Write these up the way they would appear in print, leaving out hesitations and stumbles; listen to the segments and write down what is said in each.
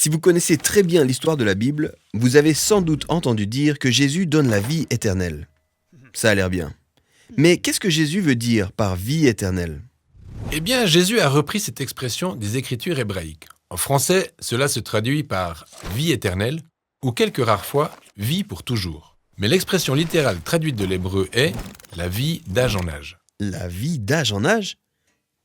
Si vous connaissez très bien l'histoire de la Bible, vous avez sans doute entendu dire que Jésus donne la vie éternelle. Ça a l'air bien. Mais qu'est-ce que Jésus veut dire par vie éternelle? Eh bien, Jésus a repris cette expression des Écritures hébraïques. En français, cela se traduit par « vie éternelle » ou quelques rares fois « vie pour toujours ». Mais l'expression littérale traduite de l'hébreu est « la vie d'âge en âge ». La vie d'âge en âge?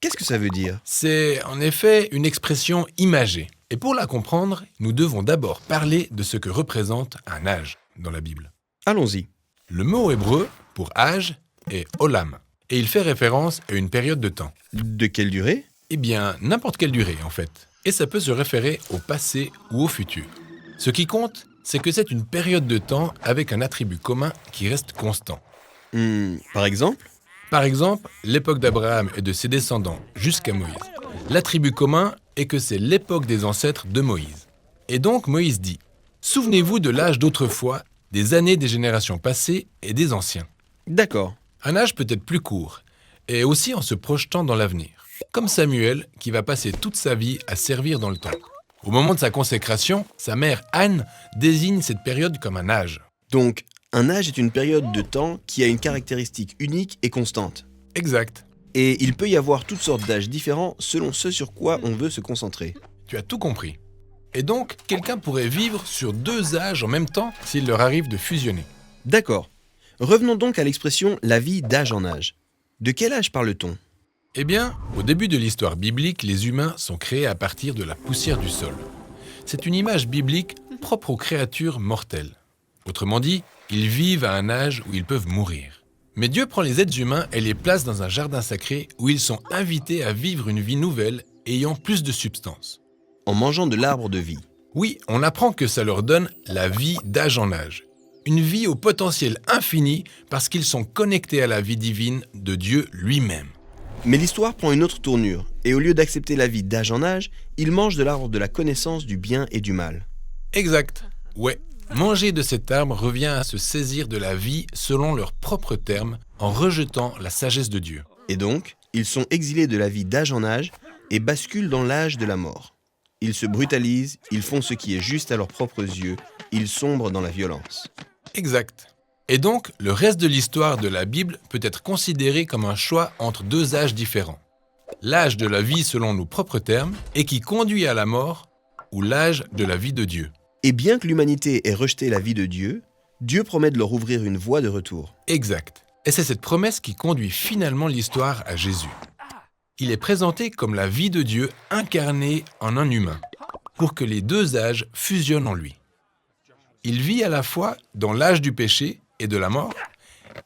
Qu'est-ce que ça veut dire? C'est en effet une expression imagée. Et pour la comprendre, nous devons d'abord parler de ce que représente un âge dans la Bible. Allons-y. Le mot hébreu pour âge est olam, et il fait référence à une période de temps. De quelle durée? Eh bien, n'importe quelle durée en fait. Et ça peut se référer au passé ou au futur. Ce qui compte, c'est que c'est une période de temps avec un attribut commun qui reste constant. Par exemple? Par exemple, l'époque d'Abraham et de ses descendants jusqu'à Moïse. L'attribut commun est que c'est l'époque des ancêtres de Moïse. Et donc Moïse dit « Souvenez-vous de l'âge d'autrefois, des années des générations passées et des anciens. » D'accord. Un âge peut être plus court, et aussi en se projetant dans l'avenir. Comme Samuel, qui va passer toute sa vie à servir dans le temple. Au moment de sa consécration, sa mère Anne désigne cette période comme un âge. Donc, un âge est une période de temps qui a une caractéristique unique et constante. Exact. Et il peut y avoir toutes sortes d'âges différents selon ce sur quoi on veut se concentrer. Tu as tout compris. Et donc, quelqu'un pourrait vivre sur deux âges en même temps s'il leur arrive de fusionner. D'accord. Revenons donc à l'expression « la vie d'âge en âge ». De quel âge parle-t-on? Eh bien, au début de l'histoire biblique, les humains sont créés à partir de la poussière du sol. C'est une image biblique propre aux créatures mortelles. Autrement dit, ils vivent à un âge où ils peuvent mourir. Mais Dieu prend les êtres humains et les place dans un jardin sacré où ils sont invités à vivre une vie nouvelle ayant plus de substance. En mangeant de l'arbre de vie. Oui, on apprend que ça leur donne la vie d'âge en âge. Une vie au potentiel infini parce qu'ils sont connectés à la vie divine de Dieu lui-même. Mais l'histoire prend une autre tournure, et au lieu d'accepter la vie d'âge en âge, ils mangent de l'arbre de la connaissance du bien et du mal. Exact. Ouais. Manger de cet arbre revient à se saisir de la vie selon leurs propres termes en rejetant la sagesse de Dieu. Et donc, ils sont exilés de la vie d'âge en âge et basculent dans l'âge de la mort. Ils se brutalisent, ils font ce qui est juste à leurs propres yeux, ils sombrent dans la violence. Exact. Et donc, le reste de l'histoire de la Bible peut être considéré comme un choix entre deux âges différents. L'âge de la vie selon nos propres termes et qui conduit à la mort, ou l'âge de la vie de Dieu. Et bien que l'humanité ait rejeté la vie de Dieu, Dieu promet de leur ouvrir une voie de retour. Exact. Et c'est cette promesse qui conduit finalement l'histoire à Jésus. Il est présenté comme la vie de Dieu incarnée en un humain, pour que les deux âges fusionnent en lui. Il vit à la fois dans l'âge du péché et de la mort,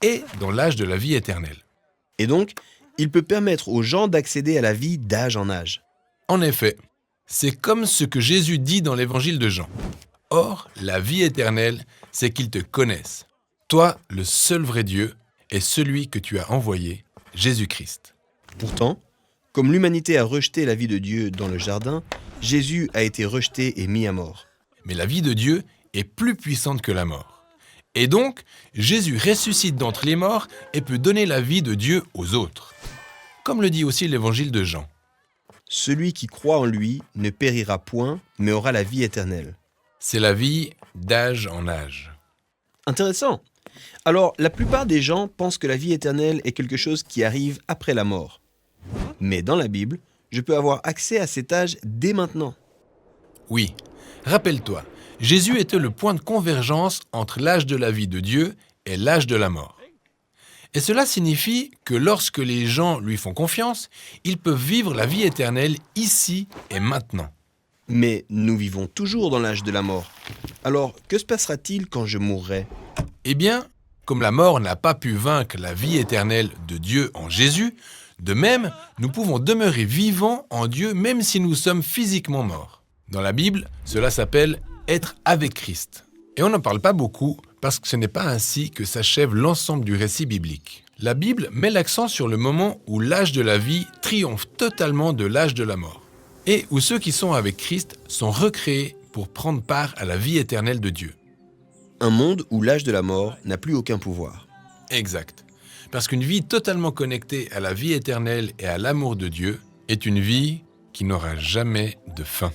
et dans l'âge de la vie éternelle. Et donc, il peut permettre aux gens d'accéder à la vie d'âge en âge. En effet, c'est comme ce que Jésus dit dans l'évangile de Jean. Or, la vie éternelle, c'est qu'ils te connaissent, toi, le seul vrai Dieu, et celui que tu as envoyé, Jésus-Christ. Pourtant, comme l'humanité a rejeté la vie de Dieu dans le jardin, Jésus a été rejeté et mis à mort. Mais la vie de Dieu est plus puissante que la mort. Et donc, Jésus ressuscite d'entre les morts et peut donner la vie de Dieu aux autres. Comme le dit aussi l'évangile de Jean. Celui qui croit en lui ne périra point, mais aura la vie éternelle. C'est la vie d'âge en âge. Intéressant. Alors, la plupart des gens pensent que la vie éternelle est quelque chose qui arrive après la mort. Mais dans la Bible, je peux avoir accès à cet âge dès maintenant. Oui, rappelle-toi, Jésus était le point de convergence entre l'âge de la vie de Dieu et l'âge de la mort. Et cela signifie que lorsque les gens lui font confiance, ils peuvent vivre la vie éternelle ici et maintenant. Mais nous vivons toujours dans l'âge de la mort. Alors, que se passera-t-il quand je mourrai? Eh bien, comme la mort n'a pas pu vaincre la vie éternelle de Dieu en Jésus, de même, nous pouvons demeurer vivants en Dieu même si nous sommes physiquement morts. Dans la Bible, cela s'appelle « être avec Christ ». Et on n'en parle pas beaucoup parce que ce n'est pas ainsi que s'achève l'ensemble du récit biblique. La Bible met l'accent sur le moment où l'âge de la vie triomphe totalement de l'âge de la mort et où ceux qui sont avec Christ sont recréés pour prendre part à la vie éternelle de Dieu. Un monde où l'âge de la mort n'a plus aucun pouvoir. Exact. Parce qu'une vie totalement connectée à la vie éternelle et à l'amour de Dieu est une vie qui n'aura jamais de fin.